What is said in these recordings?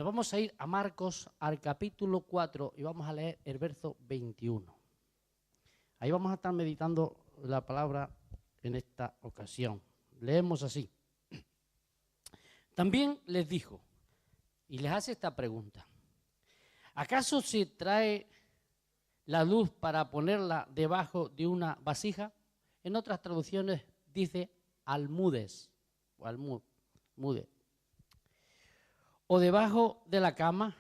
Nos vamos a ir a Marcos, al capítulo 4, y vamos a leer el verso 21. Ahí vamos a estar meditando la palabra en esta ocasión. Leemos así. También les dijo, y les hace esta pregunta: ¿acaso se trae la luz para ponerla debajo de una vasija? En otras traducciones dice almudes o almude. ¿O debajo de la cama?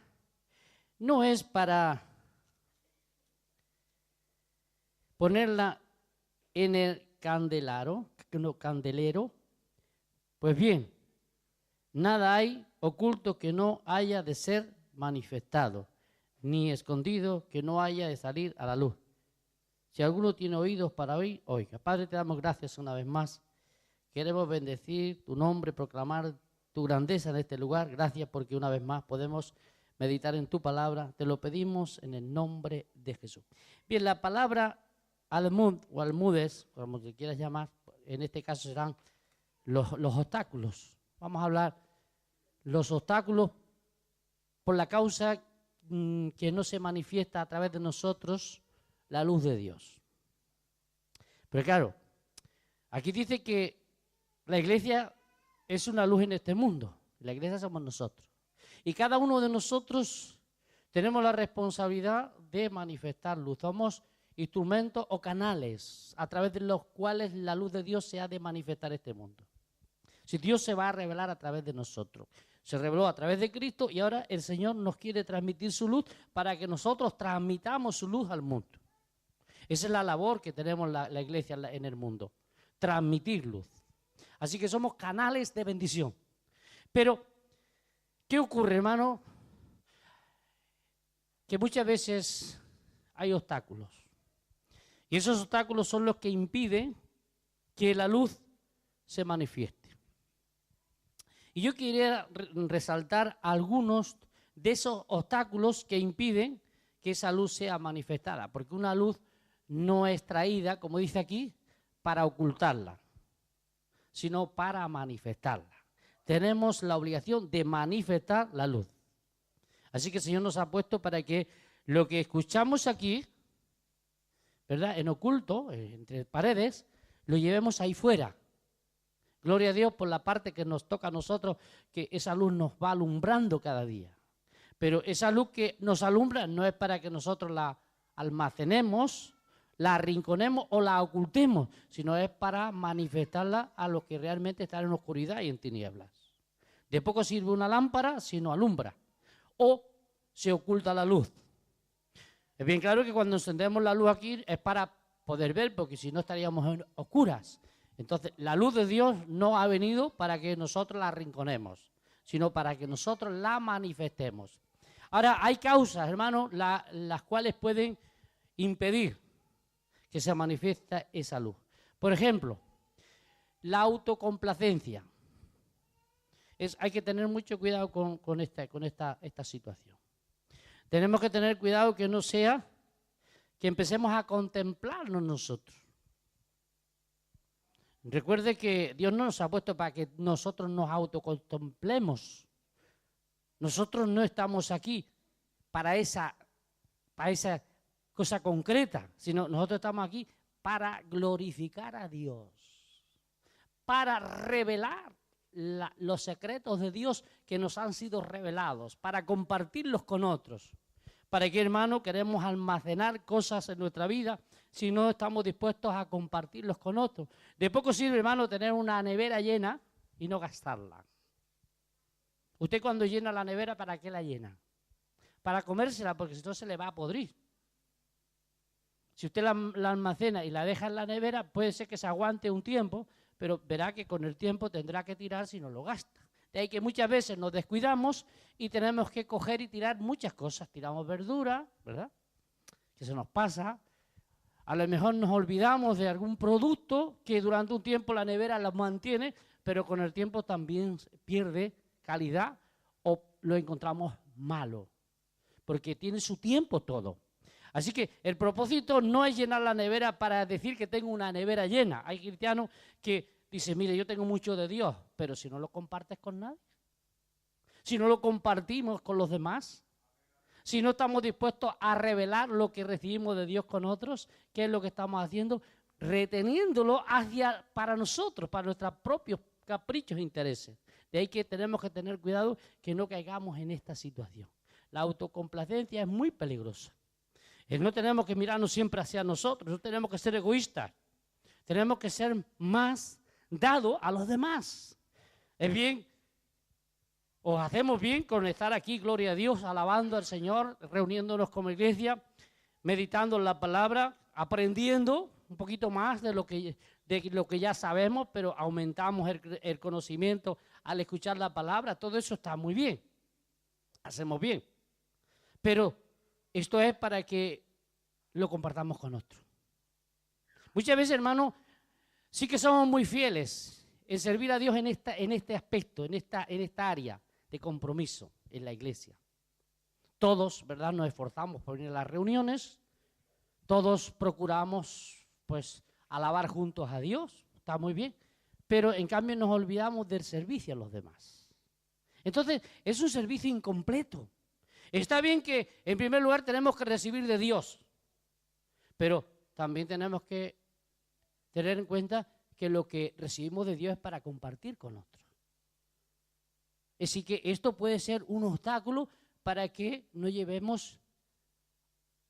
¿No es para ponerla en el candelero? Pues bien, nada hay oculto que no haya de ser manifestado, ni escondido que no haya de salir a la luz. Si alguno tiene oídos para oír, oiga. Padre, te damos gracias una vez más. Queremos bendecir tu nombre, proclamar tu grandeza en este lugar. Gracias porque una vez más podemos meditar en tu palabra. Te lo pedimos en el nombre de Jesús. Bien, la palabra almud o almudes, como te quieras llamar, en este caso serán los obstáculos. Vamos a hablar los obstáculos por la causa que no se manifiesta a través de nosotros la luz de Dios. Pero claro, aquí dice que la iglesia es una luz en este mundo. La iglesia somos nosotros. Y cada uno de nosotros tenemos la responsabilidad de manifestar luz. Somos instrumentos o canales a través de los cuales la luz de Dios se ha de manifestar en este mundo. Si Dios se va a revelar a través de nosotros. Se reveló a través de Cristo y ahora el Señor nos quiere transmitir su luz para que nosotros transmitamos su luz al mundo. Esa es la labor que tenemos la iglesia en el mundo, transmitir luz. Así que somos canales de bendición. Pero, ¿qué ocurre, hermano? Que muchas veces hay obstáculos. Y esos obstáculos son los que impiden que la luz se manifieste. Y yo quería resaltar algunos de esos obstáculos que impiden que esa luz sea manifestada. Porque una luz no es traída, como dice aquí, para ocultarla, sino para manifestarla. Tenemos la obligación de manifestar la luz. Así que el Señor nos ha puesto para que lo que escuchamos aquí, ¿verdad?, en oculto, entre paredes, lo llevemos ahí fuera. Gloria a Dios por la parte que nos toca a nosotros, que esa luz nos va alumbrando cada día. Pero esa luz que nos alumbra no es para que nosotros la almacenemos, la arrinconemos o la ocultemos, sino es para manifestarla a los que realmente están en oscuridad y en tinieblas. De poco sirve una lámpara si no alumbra o se oculta la luz. Es bien claro que cuando encendemos la luz aquí es para poder ver, porque si no estaríamos en oscuras. Entonces, la luz de Dios no ha venido para que nosotros la arrinconemos, sino para que nosotros la manifestemos. Ahora, hay causas, hermanos, las cuales pueden impedir que se manifieste esa luz. Por ejemplo, la autocomplacencia. Hay que tener mucho cuidado con esta situación. Tenemos que tener cuidado que no sea que empecemos a contemplarnos nosotros. Recuerde que Dios no nos ha puesto para que nosotros nos autocontemplemos. Nosotros no estamos aquí para esa cosa concreta, sino nosotros estamos aquí para glorificar a Dios, para revelar los secretos de Dios que nos han sido revelados, para compartirlos con otros. ¿Para qué, hermano, queremos almacenar cosas en nuestra vida si no estamos dispuestos a compartirlos con otros? De poco sirve, hermano, tener una nevera llena y no gastarla. Usted cuando llena la nevera, ¿para qué la llena? Para comérsela, porque si no se le va a podrir. Si usted la almacena y la deja en la nevera, puede ser que se aguante un tiempo, pero verá que con el tiempo tendrá que tirar si no lo gasta. De ahí que muchas veces nos descuidamos y tenemos que coger y tirar muchas cosas. Tiramos verdura, ¿verdad?, que se nos pasa. A lo mejor nos olvidamos de algún producto que durante un tiempo la nevera lo mantiene, pero con el tiempo también pierde calidad o lo encontramos malo, porque tiene su tiempo todo. Así que el propósito no es llenar la nevera para decir que tengo una nevera llena. Hay cristianos que dicen, mire, yo tengo mucho de Dios, pero si no lo compartes con nadie. si no lo compartimos con los demás, si no estamos dispuestos a revelar lo que recibimos de Dios con otros, ¿qué es lo que estamos haciendo? Reteniéndolo para nosotros, para nuestros propios caprichos e intereses. De ahí que tenemos que tener cuidado que no caigamos en esta situación. La autocomplacencia es muy peligrosa. No tenemos que mirarnos siempre hacia nosotros, no tenemos que ser egoístas. Tenemos que ser más dados a los demás. Es bien, os hacemos bien con estar aquí, gloria a Dios, alabando al Señor, reuniéndonos como iglesia, meditando en la palabra, aprendiendo un poquito más de lo que ya sabemos, pero aumentamos el conocimiento al escuchar la palabra. Todo eso está muy bien, hacemos bien. Pero esto es para que lo compartamos con otros. Muchas veces, hermano, sí que somos muy fieles en servir a Dios en este aspecto, en esta área de compromiso en la iglesia. Todos, ¿verdad?, nos esforzamos por venir a las reuniones, todos procuramos, pues, alabar juntos a Dios, está muy bien, pero en cambio nos olvidamos del servicio a los demás. Entonces, es un servicio incompleto. Está bien que, en primer lugar, tenemos que recibir de Dios, pero también tenemos que tener en cuenta que lo que recibimos de Dios es para compartir con otros. Así que esto puede ser un obstáculo para que no llevemos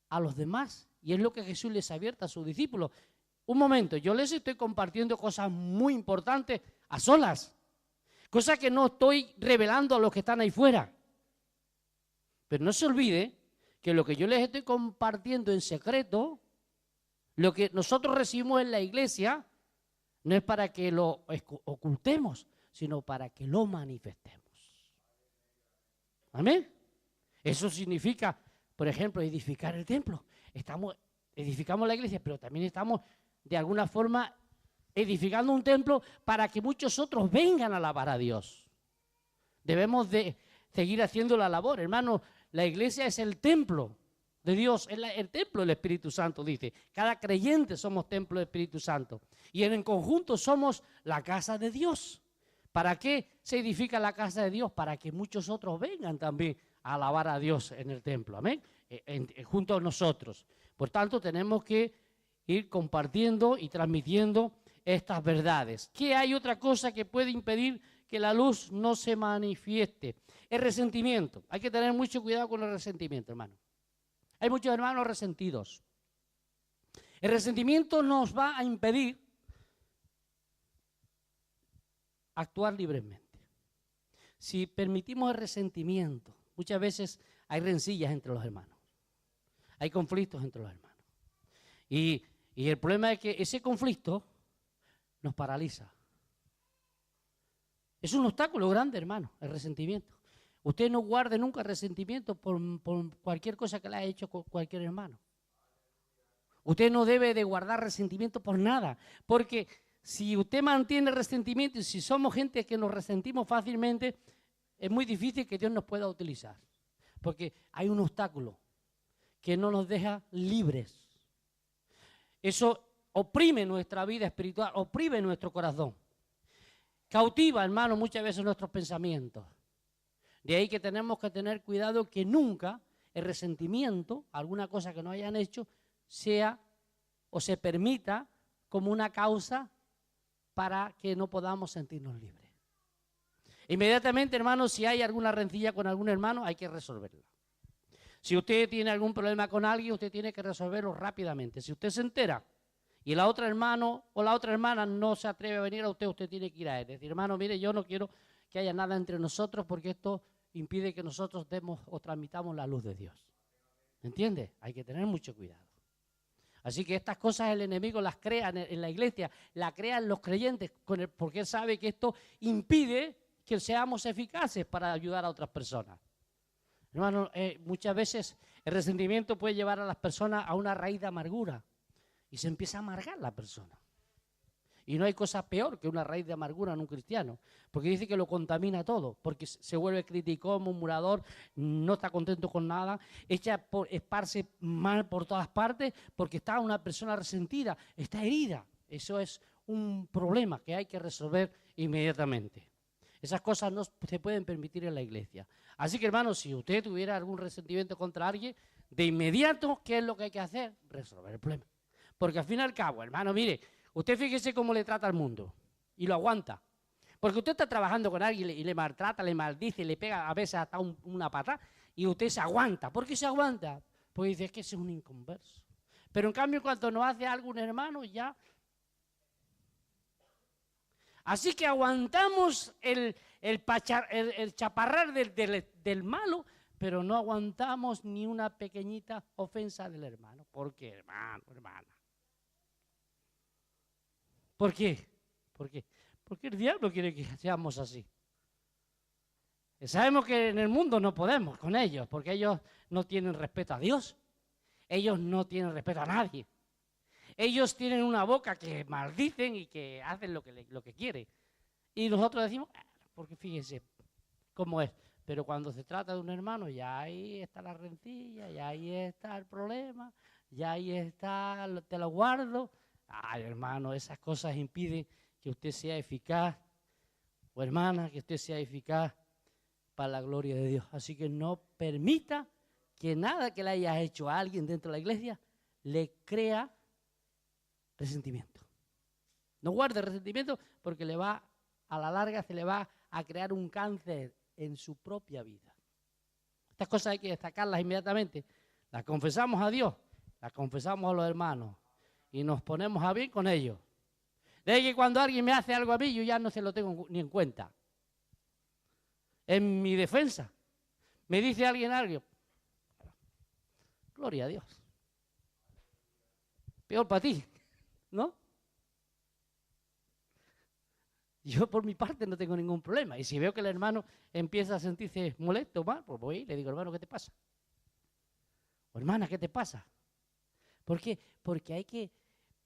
a los demás. Y es lo que Jesús les advierte a sus discípulos. Un momento, yo les estoy compartiendo cosas muy importantes a solas. Cosas que no estoy revelando a los que están ahí fuera. Pero no se olvide que lo que yo les estoy compartiendo en secreto, lo que nosotros recibimos en la iglesia, no es para que lo ocultemos, sino para que lo manifestemos. Amén. Eso significa, por ejemplo, edificar el templo. Edificamos la iglesia, pero también estamos de alguna forma edificando un templo para que muchos otros vengan a alabar a Dios. Debemos de seguir haciendo la labor, hermano. La iglesia es el templo de Dios, es el templo del Espíritu Santo, dice. Cada creyente somos templo del Espíritu Santo. Y en conjunto somos la casa de Dios. ¿Para qué se edifica la casa de Dios? Para que muchos otros vengan también a alabar a Dios en el templo, amén, junto a nosotros. Por tanto, tenemos que ir compartiendo y transmitiendo estas verdades. ¿Qué hay otra cosa que puede impedir que la luz no se manifieste? El resentimiento. Hay que tener mucho cuidado con el resentimiento, hermano. Hay muchos hermanos resentidos. El resentimiento nos va a impedir actuar libremente. Si permitimos el resentimiento, muchas veces hay rencillas entre los hermanos. Hay conflictos entre los hermanos. Y el problema es que ese conflicto nos paraliza. Es un obstáculo grande, hermano, el resentimiento. Usted no guarde nunca resentimiento por cualquier cosa que le haya hecho con cualquier hermano. Usted no debe de guardar resentimiento por nada, porque si usted mantiene resentimiento y si somos gente que nos resentimos fácilmente, es muy difícil que Dios nos pueda utilizar, porque hay un obstáculo que no nos deja libres. Eso oprime nuestra vida espiritual, oprime nuestro corazón. Cautiva, hermano, muchas veces nuestros pensamientos. De ahí que tenemos que tener cuidado que nunca el resentimiento, alguna cosa que nos hayan hecho, sea o se permita como una causa para que no podamos sentirnos libres. Inmediatamente, hermano, si hay alguna rencilla con algún hermano, hay que resolverla. Si usted tiene algún problema con alguien, usted tiene que resolverlo rápidamente. Si usted se entera y la otra hermano o la otra hermana no se atreve a venir a usted, usted tiene que ir a él. Decir, hermano, mire, yo no quiero que haya nada entre nosotros porque esto impide que nosotros demos o transmitamos la luz de Dios. ¿Entiende? Hay que tener mucho cuidado. Así que estas cosas el enemigo las crea en la iglesia, las crean los creyentes, porque él sabe que esto impide que seamos eficaces para ayudar a otras personas. Hermano, muchas veces el resentimiento puede llevar a las personas a una raíz de amargura y se empieza a amargar la persona. Y no hay cosa peor que una raíz de amargura en un cristiano, porque dice que lo contamina todo, porque se vuelve criticón, murmurador, no está contento con nada, esparce mal por todas partes, porque está una persona resentida, está herida. Eso es un problema que hay que resolver inmediatamente. Esas cosas no se pueden permitir en la iglesia. Así que, hermano, si usted tuviera algún resentimiento contra alguien, de inmediato, ¿qué es lo que hay que hacer? Resolver el problema. Porque al fin y al cabo, hermano, mire, usted fíjese cómo le trata al mundo y lo aguanta. Porque usted está trabajando con alguien y le maltrata, le maldice, le pega a veces hasta una patada y usted se aguanta. ¿Por qué se aguanta? Porque dice, es que ese es un inconverso. Pero en cambio, cuando nos hace algo un hermano, ya... Así que aguantamos el chaparrar del malo, pero no aguantamos ni una pequeñita ofensa del hermano. ¿Por qué, hermano, hermana? ¿Por qué? ¿Por qué? Porque el diablo quiere que seamos así. Sabemos que en el mundo no podemos con ellos, porque ellos no tienen respeto a Dios. Ellos no tienen respeto a nadie. Ellos tienen una boca que maldicen y que hacen lo que quieren. Y nosotros decimos, porque fíjense cómo es. Pero cuando se trata de un hermano, ya ahí está la rencilla, ya ahí está el problema, ya ahí está, te lo guardo. Ay, hermano, esas cosas impiden que usted sea eficaz, o hermana, que usted sea eficaz para la gloria de Dios. Así que no permita que nada que le hayas hecho a alguien dentro de la iglesia le crea resentimiento. No guarde resentimiento porque a la larga se le va a crear un cáncer en su propia vida. Estas cosas hay que destacarlas inmediatamente. Las confesamos a Dios, las confesamos a los hermanos y nos ponemos a bien con ellos. De que cuando alguien me hace algo a mí, yo ya no se lo tengo ni en cuenta. En mi defensa, me dice alguien algo. Gloria a Dios. Peor para ti, ¿no? Yo por mi parte no tengo ningún problema. Y si veo que el hermano empieza a sentirse molesto, mal, pues voy y le digo, hermano, ¿qué te pasa? O hermana, ¿qué te pasa? ¿Por qué? Porque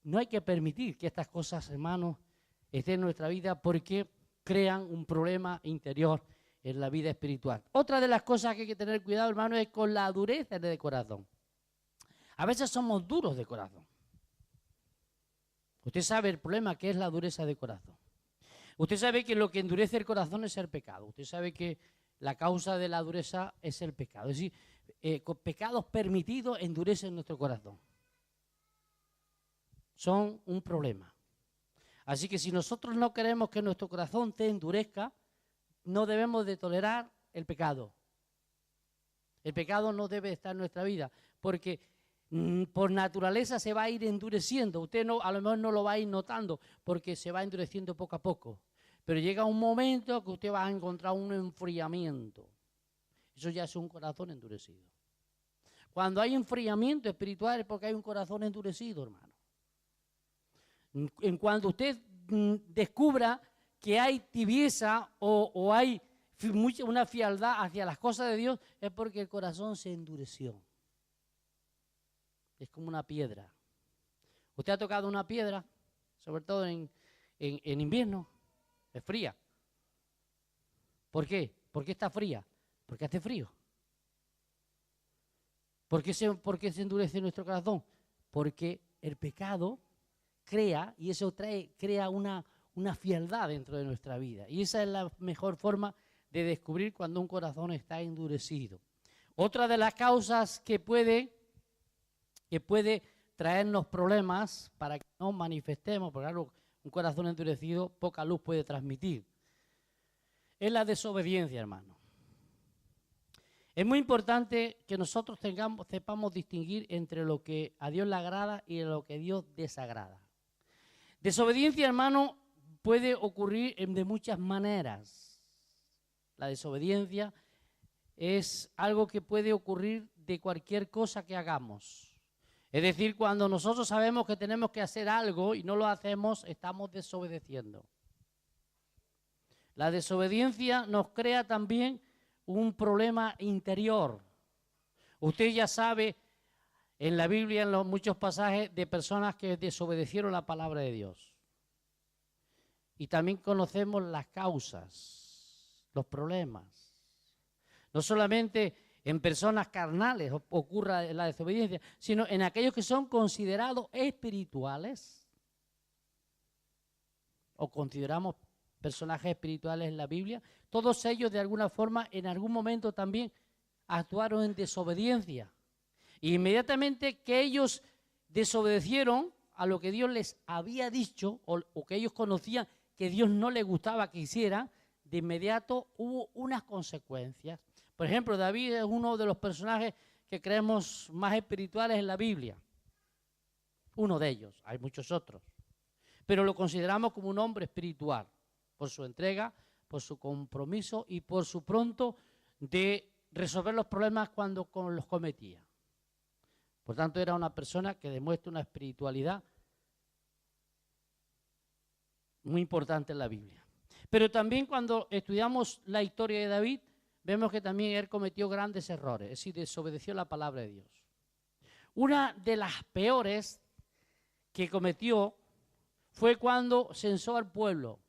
no hay que permitir que estas cosas, hermanos, estén en nuestra vida porque crean un problema interior en la vida espiritual. Otra de las cosas que hay que tener cuidado, hermano, es con la dureza de corazón. A veces somos duros de corazón. Usted sabe el problema que es la dureza de corazón. Usted sabe que lo que endurece el corazón es el pecado. Usted sabe que la causa de la dureza es el pecado. Es decir, con pecados permitidos endurecen nuestro corazón. Son un problema. Así que si nosotros no queremos que nuestro corazón te endurezca, no debemos de tolerar el pecado. El pecado no debe estar en nuestra vida, porque por naturaleza se va a ir endureciendo. Usted a lo mejor no lo va a ir notando, porque se va endureciendo poco a poco. Pero llega un momento que usted va a encontrar un enfriamiento. Eso ya es un corazón endurecido. Cuando hay enfriamiento espiritual es porque hay un corazón endurecido, hermano. En cuanto usted descubra que hay tibieza o hay una frialdad hacia las cosas de Dios, es porque el corazón se endureció. Es como una piedra. ¿Usted ha tocado una piedra? Sobre todo en invierno. Es fría. ¿Por qué? ¿Por qué está fría? Porque hace frío. ¿Por qué se endurece nuestro corazón? Porque el pecado crea, y eso crea una frialdad dentro de nuestra vida. Y esa es la mejor forma de descubrir cuando un corazón está endurecido. Otra de las causas que puede traernos problemas para que no manifestemos, porque claro, un corazón endurecido poca luz puede transmitir, es la desobediencia, hermano. Es muy importante que nosotros sepamos distinguir entre lo que a Dios le agrada y lo que a Dios desagrada. Desobediencia, hermano, puede ocurrir de muchas maneras. La desobediencia es algo que puede ocurrir de cualquier cosa que hagamos. Es decir, cuando nosotros sabemos que tenemos que hacer algo y no lo hacemos, estamos desobedeciendo. La desobediencia nos crea también un problema interior. Usted ya sabe en la Biblia, en muchos pasajes, de personas que desobedecieron la palabra de Dios. Y también conocemos las causas, los problemas. No solamente en personas carnales ocurra la desobediencia, sino en aquellos que son considerados espirituales o consideramos personajes espirituales en la Biblia, todos ellos de alguna forma, en algún momento también actuaron en desobediencia. E inmediatamente que ellos desobedecieron a lo que Dios les había dicho o que ellos conocían que Dios no les gustaba que hicieran, de inmediato hubo unas consecuencias. Por ejemplo, David es uno de los personajes que creemos más espirituales en la Biblia. Uno de ellos, hay muchos otros. Pero lo consideramos como un hombre espiritual, por su entrega, por su compromiso y por su pronto de resolver los problemas cuando los cometía. Por tanto, era una persona que demuestra una espiritualidad muy importante en la Biblia. Pero también cuando estudiamos la historia de David, vemos que también él cometió grandes errores, es decir, desobedeció la palabra de Dios. Una de las peores que cometió fue cuando censó al pueblo.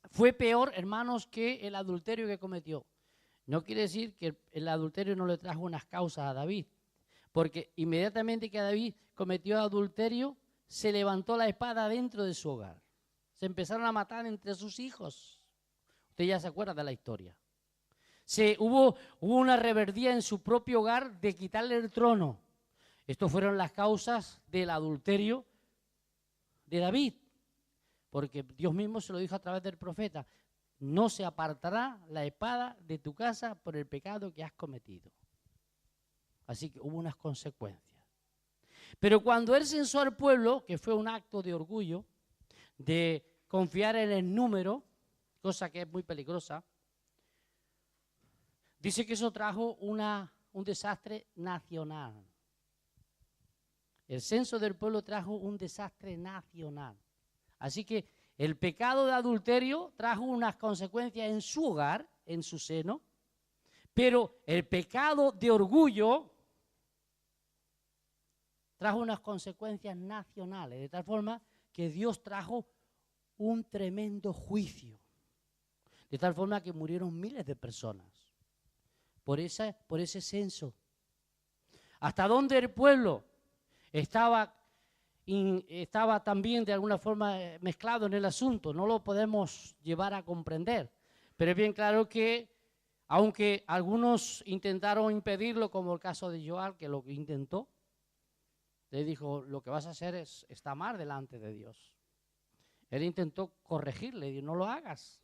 Fue peor, hermanos, que el adulterio que cometió. No quiere decir que el adulterio no le trajo unas causas a David, porque inmediatamente que David cometió adulterio, se levantó la espada dentro de su hogar. Se empezaron a matar entre sus hijos. Usted ya se acuerda de la historia. Hubo una rebeldía en su propio hogar de quitarle el trono. Estas fueron las causas del adulterio de David, porque Dios mismo se lo dijo a través del profeta: no se apartará la espada de tu casa por el pecado que has cometido. Así que hubo unas consecuencias. Pero cuando él censó al pueblo, que fue un acto de orgullo, de confiar en el número, cosa que es muy peligrosa, dice que eso trajo un desastre nacional. El censo del pueblo trajo un desastre nacional. Así que el pecado de adulterio trajo unas consecuencias en su hogar, en su seno, pero el pecado de orgullo trajo unas consecuencias nacionales, de tal forma que Dios trajo un tremendo juicio, de tal forma que murieron miles de personas por ese censo. Hasta donde el pueblo estaba también de alguna forma mezclado en el asunto, no lo podemos llevar a comprender, pero es bien claro que aunque algunos intentaron impedirlo, como el caso de Joab, que lo intentó, le dijo: lo que vas a hacer está mal delante de Dios. Él intentó corregirle, dijo: no lo hagas,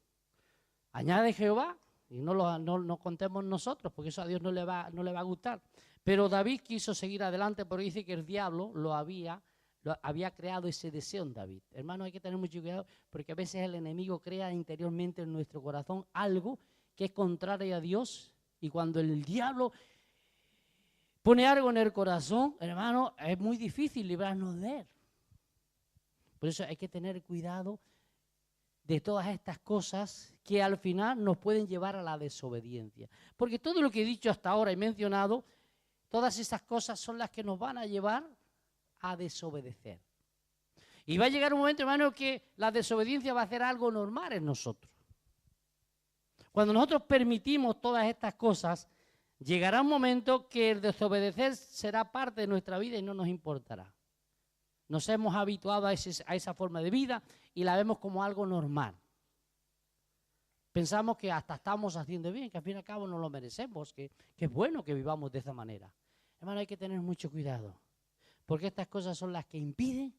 añade Jehová y no contemos nosotros, porque eso a Dios no le va a gustar. Pero David quiso seguir adelante porque dice que el diablo había creado ese deseo en David. Hermano, hay que tener mucho cuidado porque a veces el enemigo crea interiormente en nuestro corazón algo que es contrario a Dios, y cuando el diablo pone algo en el corazón, hermano, es muy difícil librarnos de él. Por eso hay que tener cuidado de todas estas cosas que al final nos pueden llevar a la desobediencia. Porque todo lo que he dicho hasta ahora y mencionado, todas esas cosas son las que nos van a llevar a desobedecer. Y va a llegar un momento, hermano, que la desobediencia va a ser algo normal en nosotros. Cuando nosotros permitimos todas estas cosas, llegará un momento que el desobedecer será parte de nuestra vida y no nos importará. Nos hemos habituado a esa forma de vida y la vemos como algo normal. Pensamos que hasta estamos haciendo bien, que al fin y al cabo no lo merecemos, que es bueno que vivamos de esa manera. Hermano, hay que tener mucho cuidado, porque estas cosas son las que impiden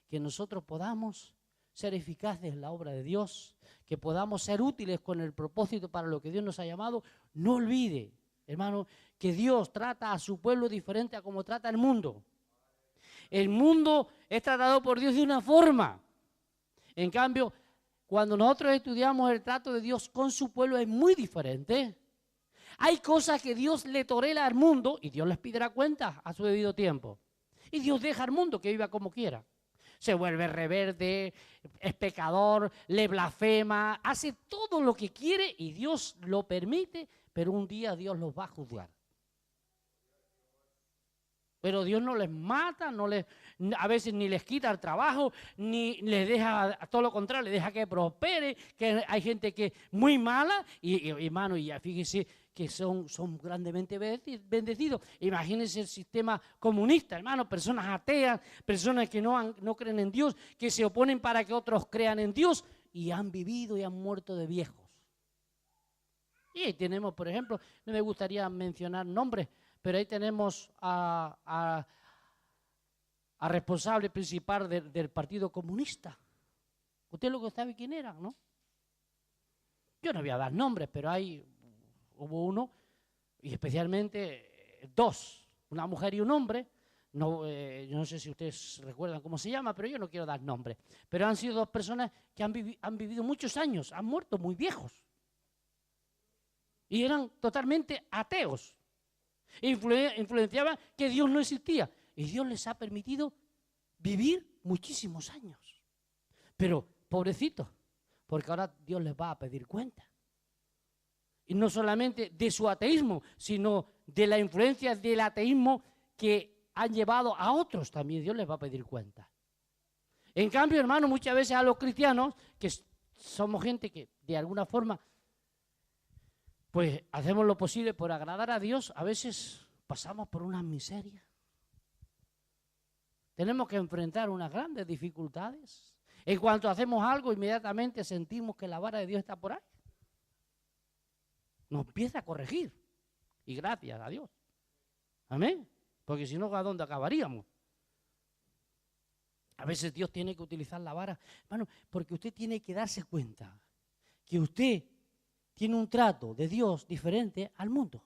que nosotros podamos ser eficaces en la obra de Dios, que podamos ser útiles con el propósito para lo que Dios nos ha llamado. No olvide, hermano, que Dios trata a su pueblo diferente a como trata el mundo. El mundo es tratado por Dios de una forma. En cambio, cuando nosotros estudiamos el trato de Dios con su pueblo, es muy diferente. Hay cosas que Dios le tolera al mundo y Dios les pedirá cuentas a su debido tiempo. Y Dios deja al mundo que viva como quiera. Se vuelve rebelde, es pecador, le blasfema, hace todo lo que quiere y Dios lo permite, pero un día Dios los va a juzgar. Pero Dios no les mata, a veces ni les quita el trabajo, ni les deja, todo lo contrario, les deja que prospere, que hay gente que es muy mala, y hermano, y fíjese que son grandemente bendecidos. Imagínense el sistema comunista, hermano, personas ateas, personas que no creen en Dios, que se oponen para que otros crean en Dios, y han vivido y han muerto de viejos. Y ahí tenemos, por ejemplo, no me gustaría mencionar nombres, pero ahí tenemos a responsable principal del Partido Comunista. Usted lo que sabe quién era, ¿no? Yo no voy a dar nombres, pero hubo uno, y especialmente dos, una mujer y un hombre. No, yo no sé si ustedes recuerdan cómo se llama, pero yo no quiero dar nombres. Pero han sido dos personas que han vivido muchos años, han muerto muy viejos. Y eran totalmente ateos. Influenciaban que Dios no existía. Y Dios les ha permitido vivir muchísimos años. Pero, pobrecitos, porque ahora Dios les va a pedir cuenta. Y no solamente de su ateísmo, sino de la influencia del ateísmo que han llevado a otros también. Dios les va a pedir cuenta. En cambio, hermano, muchas veces a los cristianos, que somos gente que de alguna forma pues hacemos lo posible por agradar a Dios, a veces pasamos por unas miserias. Tenemos que enfrentar unas grandes dificultades. En cuanto hacemos algo, inmediatamente sentimos que la vara de Dios está por ahí. Nos empieza a corregir. Y gracias a Dios. Amén. Porque si no, ¿a dónde acabaríamos? A veces Dios tiene que utilizar la vara. Bueno, porque usted tiene que darse cuenta que usted tiene un trato de Dios diferente al mundo.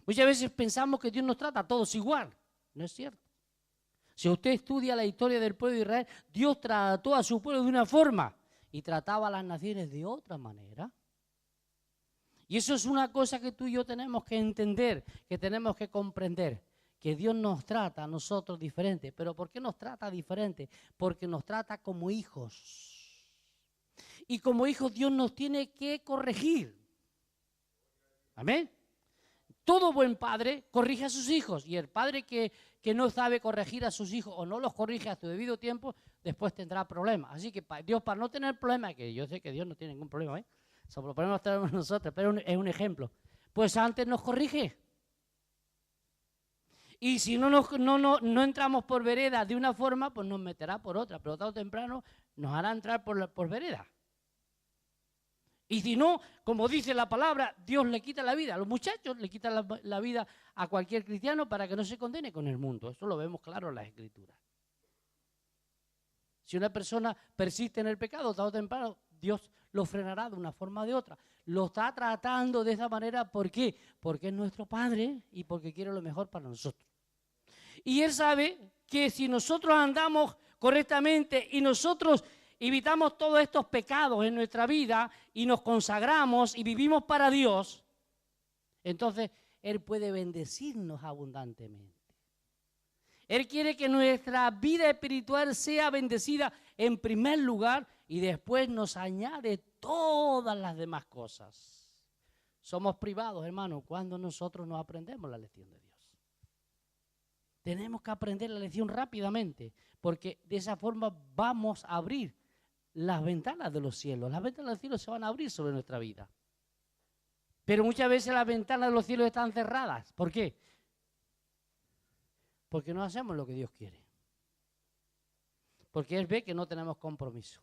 Muchas veces pensamos que Dios nos trata a todos igual. No es cierto. Si usted estudia la historia del pueblo de Israel, Dios trató a su pueblo de una forma y trataba a las naciones de otra manera. Y eso es una cosa que tú y yo tenemos que entender, que tenemos que comprender, que Dios nos trata a nosotros diferente. ¿Pero por qué nos trata diferente? Porque nos trata como hijos. Y como hijos Dios nos tiene que corregir. Amén. Todo buen padre corrige a sus hijos. Y el padre que no sabe corregir a sus hijos o no los corrige a su debido tiempo, después tendrá problemas. Así que Dios, para no tener problemas, que yo sé que Dios no tiene ningún problema, sobre los problemas tenemos nosotros, pero es un ejemplo. Pues antes nos corrige. Y si no entramos por vereda de una forma, pues nos meterá por otra. Pero tarde o temprano nos hará entrar por vereda. Y si no, como dice la palabra, Dios le quita la vida. A los muchachos le quitan la vida a cualquier cristiano para que no se condene con el mundo. Eso lo vemos claro en las Escrituras. Si una persona persiste en el pecado, tarde o temprano, Dios lo frenará de una forma o de otra. Lo está tratando de esa manera, ¿por qué? Porque es nuestro Padre y porque quiere lo mejor para nosotros. Y Él sabe que si nosotros andamos correctamente y nosotros evitamos todos estos pecados en nuestra vida y nos consagramos y vivimos para Dios, entonces Él puede bendecirnos abundantemente. Él quiere que nuestra vida espiritual sea bendecida en primer lugar y después nos añade todas las demás cosas. Somos privados, hermano, cuando nosotros no aprendemos la lección de Dios. Tenemos que aprender la lección rápidamente, porque de esa forma vamos a abrir las ventanas de los cielos. Las ventanas del cielo se van a abrir sobre nuestra vida. Pero muchas veces las ventanas de los cielos están cerradas. ¿Por qué? Porque no hacemos lo que Dios quiere. Porque Él ve que no tenemos compromiso.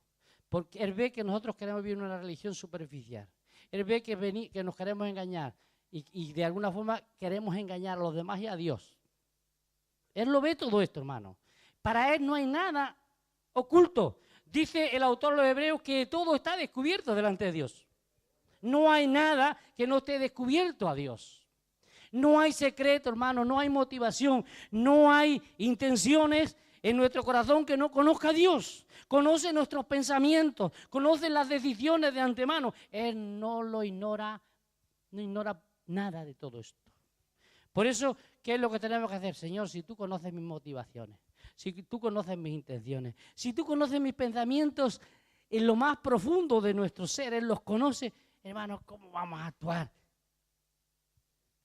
Porque Él ve que nosotros queremos vivir una religión superficial. Él ve que nos queremos engañar. Y de alguna forma queremos engañar a los demás y a Dios. Él lo ve todo esto, hermano. Para Él no hay nada oculto. Dice el autor de los Hebreos que todo está descubierto delante de Dios. No hay nada que no esté descubierto a Dios. No hay secreto, hermano, no hay motivación, no hay intenciones en nuestro corazón que no conozca a Dios. Conoce nuestros pensamientos, conoce las decisiones de antemano. Él no lo ignora, no ignora nada de todo esto. Por eso, ¿qué es lo que tenemos que hacer? Señor, si tú conoces mis motivaciones, si tú conoces mis intenciones, si tú conoces mis pensamientos en lo más profundo de nuestro ser, Él los conoce, hermanos, ¿cómo vamos a actuar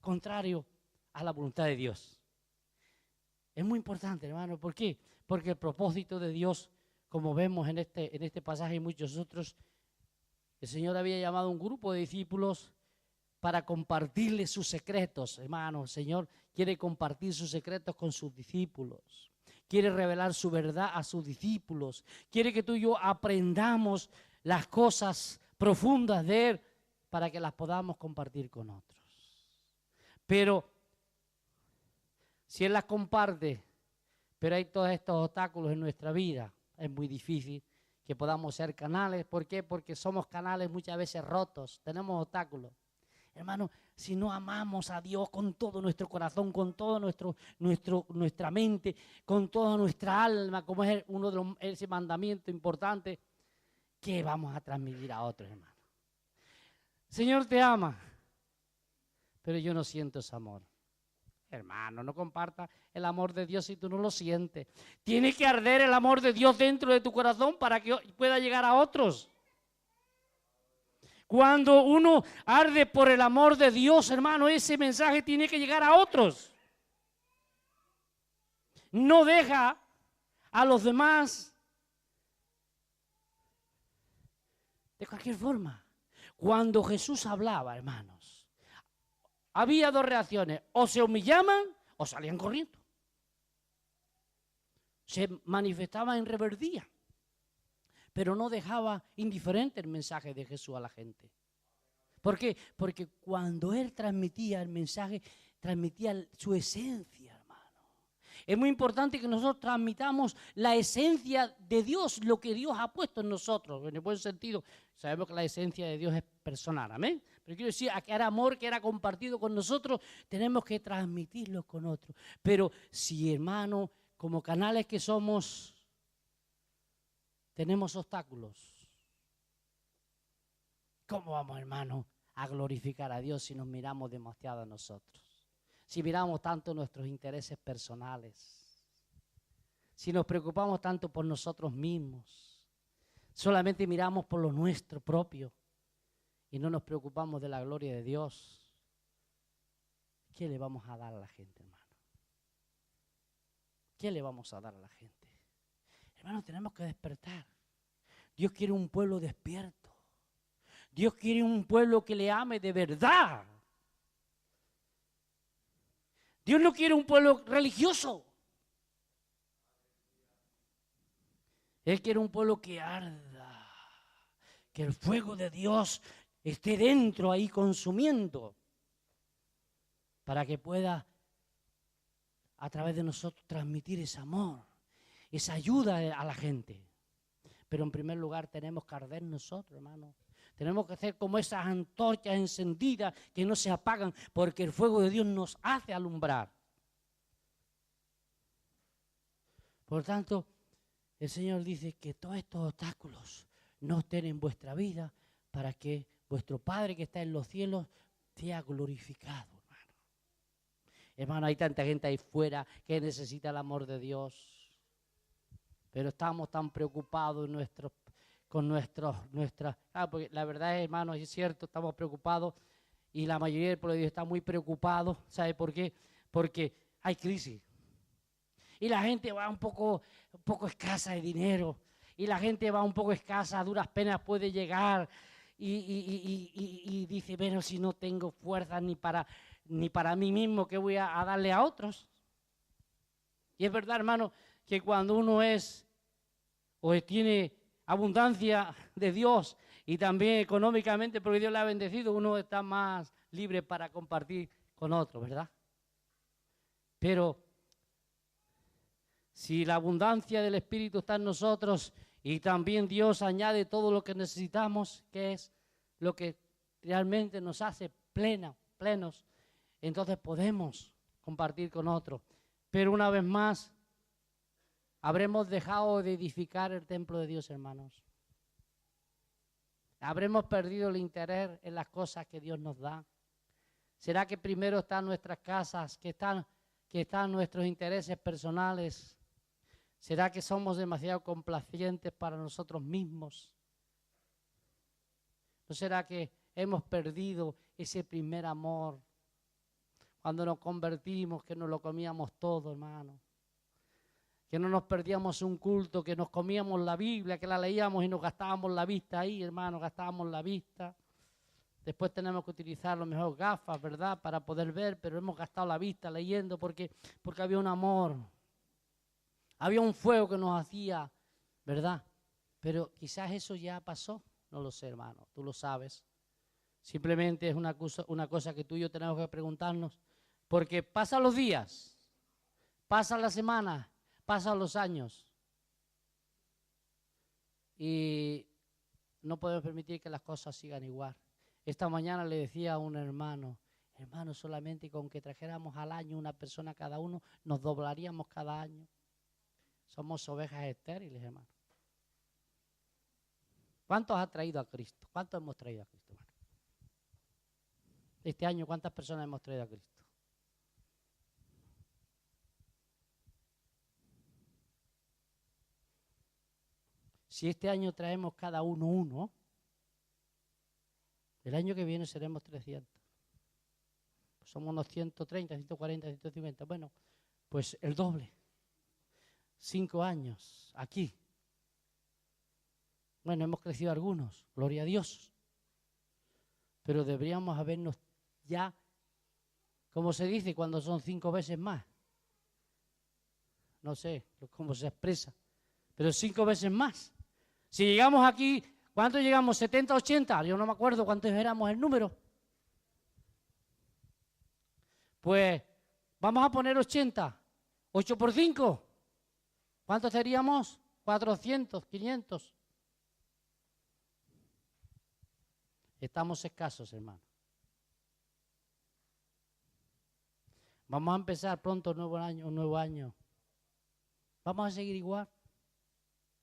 contrario a la voluntad de Dios? Es muy importante, hermano. ¿Por qué? Porque el propósito de Dios, como vemos en este pasaje y muchos otros, el Señor había llamado a un grupo de discípulos para compartirle sus secretos. Hermano, el Señor quiere compartir sus secretos con sus discípulos. Quiere revelar su verdad a sus discípulos. Quiere que tú y yo aprendamos las cosas profundas de Él para que las podamos compartir con otros. Pero si Él las comparte, pero hay todos estos obstáculos en nuestra vida, es muy difícil que podamos ser canales. ¿Por qué? Porque somos canales muchas veces rotos, tenemos obstáculos. Hermano, si no amamos a Dios con todo nuestro corazón, con todo nuestra mente, con toda nuestra alma, como es uno de ese mandamiento importante, ¿qué vamos a transmitir a otros, hermano? El Señor te ama, pero yo no siento ese amor. Hermano, no comparta el amor de Dios si tú no lo sientes. Tiene que arder el amor de Dios dentro de tu corazón para que pueda llegar a otros. Cuando uno arde por el amor de Dios, hermano, ese mensaje tiene que llegar a otros. No deja a los demás de cualquier forma. Cuando Jesús hablaba, hermanos, había dos reacciones: o se humillaban o salían corriendo. Se manifestaba en rebeldía, pero no dejaba indiferente el mensaje de Jesús a la gente. ¿Por qué? Porque cuando Él transmitía el mensaje, transmitía su esencia, hermano. Es muy importante que nosotros transmitamos la esencia de Dios, lo que Dios ha puesto en nosotros. En el buen sentido, sabemos que la esencia de Dios es personal, amén. Pero quiero decir, que era amor que era compartido con nosotros, tenemos que transmitirlo con otros. Pero si, hermano, como canales que somos, tenemos obstáculos, ¿cómo vamos, hermano, a glorificar a Dios si nos miramos demasiado a nosotros? Si miramos tanto nuestros intereses personales, si nos preocupamos tanto por nosotros mismos, solamente miramos por lo nuestro propio y no nos preocupamos de la gloria de Dios, ¿qué le vamos a dar a la gente, hermano? ¿Qué le vamos a dar a la gente? Hermano, tenemos que despertar. Dios quiere un pueblo despierto. Dios quiere un pueblo que le ame de verdad. Dios no quiere un pueblo religioso. Él quiere un pueblo que arda, que el fuego de Dios esté dentro ahí consumiendo, para que pueda a través de nosotros transmitir ese amor, esa ayuda a la gente. Pero en primer lugar tenemos que arder nosotros, hermano. Tenemos que hacer como esas antorchas encendidas que no se apagan, porque el fuego de Dios nos hace alumbrar. Por tanto, el Señor dice que todos estos obstáculos no estén en vuestra vida para que vuestro Padre que está en los cielos sea glorificado, hermano. Hermano, hay tanta gente ahí fuera que necesita el amor de Dios, pero estamos tan preocupados porque la verdad, hermano, es cierto, estamos preocupados y la mayoría del pueblo de Dios está muy preocupado. ¿Sabe por qué? Porque hay crisis. Y la gente va un poco escasa de dinero. Y la gente va un poco escasa, a duras penas puede llegar. Y dice, bueno, si no tengo fuerza ni para mí mismo, ¿qué voy a darle a otros? Y es verdad, hermano, que cuando uno tiene abundancia de Dios y también económicamente, porque Dios le ha bendecido, uno está más libre para compartir con otros, ¿verdad? Pero si la abundancia del Espíritu está en nosotros y también Dios añade todo lo que necesitamos, que es lo que realmente nos hace plenos, entonces podemos compartir con otros. Pero una vez más, ¿habremos dejado de edificar el templo de Dios, hermanos? ¿Habremos perdido el interés en las cosas que Dios nos da? ¿Será que primero están nuestras casas, que están nuestros intereses personales? ¿Será que somos demasiado complacientes para nosotros mismos? ¿No será que hemos perdido ese primer amor? Cuando nos convertimos, que nos lo comíamos todo, hermano. que no nos perdíamos un culto, que nos comíamos la Biblia, que la leíamos y nos gastábamos la vista ahí, hermano, gastábamos la vista. Después tenemos que utilizar a lo mejor gafas, ¿verdad?, para poder ver, pero hemos gastado la vista leyendo porque había un amor. Había un fuego que nos hacía, ¿verdad? Pero quizás eso ya pasó, no lo sé, hermano, tú lo sabes. Simplemente es una cosa que tú y yo tenemos que preguntarnos, porque pasan los días, pasan las semanas, pasan los años y no podemos permitir que las cosas sigan igual. Esta mañana le decía a un hermano, solamente con que trajéramos al año una persona cada uno, nos doblaríamos cada año. Somos ovejas estériles, hermano. ¿Cuántos ha traído a Cristo? ¿Cuántos hemos traído a Cristo, hermano? Este año, ¿cuántas personas hemos traído a Cristo? Si este año traemos cada uno, el año que viene seremos 300. Pues somos unos 130, 140, 150. Bueno, pues el doble. 5 años aquí. Bueno, hemos crecido algunos, gloria a Dios. Pero deberíamos habernos ya, como se dice cuando son 5 veces más. No sé cómo se expresa, pero 5 veces más. Si llegamos aquí, ¿cuántos llegamos? 70, 80, yo no me acuerdo cuántos éramos el número. Pues vamos a poner 80, 8 por 5. ¿Cuántos seríamos? 400, 500. Estamos escasos, hermano. Vamos a empezar pronto un nuevo año. ¿Vamos a seguir igual?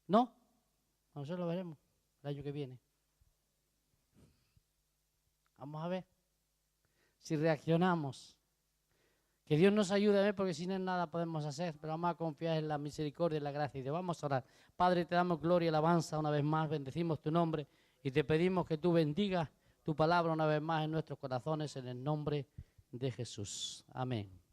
¿No? Nosotros lo veremos el año que viene. Vamos a ver si reaccionamos. Que Dios nos ayude a ver, porque sin Él nada podemos hacer, pero vamos a confiar en la misericordia y la gracia de Dios. Vamos a orar. Padre, te damos gloria y alabanza una vez más, bendecimos tu nombre y te pedimos que tú bendigas tu palabra una vez más en nuestros corazones, en el nombre de Jesús. Amén.